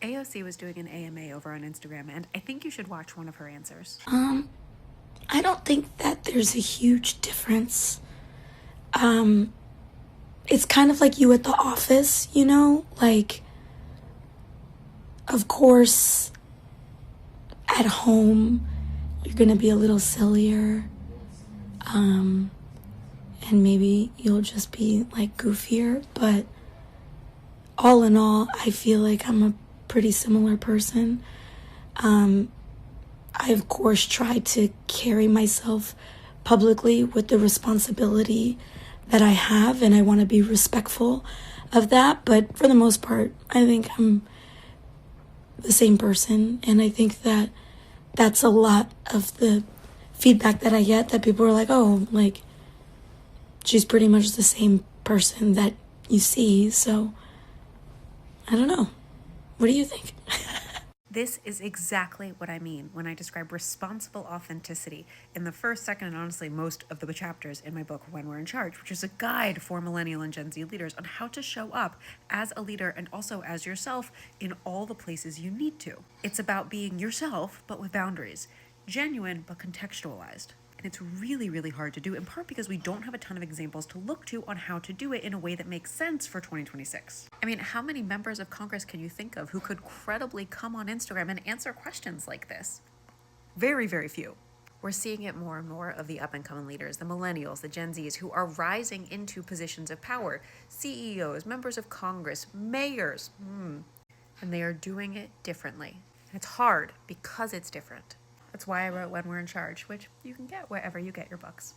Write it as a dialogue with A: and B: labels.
A: AOC was doing an AMA over on Instagram, and I think you should watch one of her answers.
B: I don't think that there's a huge difference. It's kind of like you at the office, you know? Like, of course, at home, you're gonna be a little sillier. And maybe you'll just be like goofier, but all in all, I feel like I'm a pretty similar person. I, of course, try to carry myself publicly with the responsibility that I have, and I want to be respectful of that. But for the most part, I think I'm the same person, and I think that that's a lot of the feedback that I get, that people are like, oh, like, she's pretty much the same person that you see. So I don't know. What do you think?
A: This is exactly what I mean when I describe responsible authenticity in the first, second, and honestly most of the chapters in my book, When We're in Charge, which is a guide for millennial and Gen Z leaders on how to show up as a leader and also as yourself in all the places you need to. It's about being yourself, but with boundaries, genuine, but contextualized. And it's really, really hard to do, in part because we don't have a ton of examples to look to on how to do it in a way that makes sense for 2026. I mean, how many members of Congress can you think of who could credibly come on Instagram and answer questions like this? Very, very few. We're seeing it more and more of the up-and-coming leaders, the millennials, the Gen Zs, who are rising into positions of power, CEOs, members of Congress, mayors, and they are doing it differently. And it's hard because it's different. That's why I wrote When We're in Charge, which you can get wherever you get your books.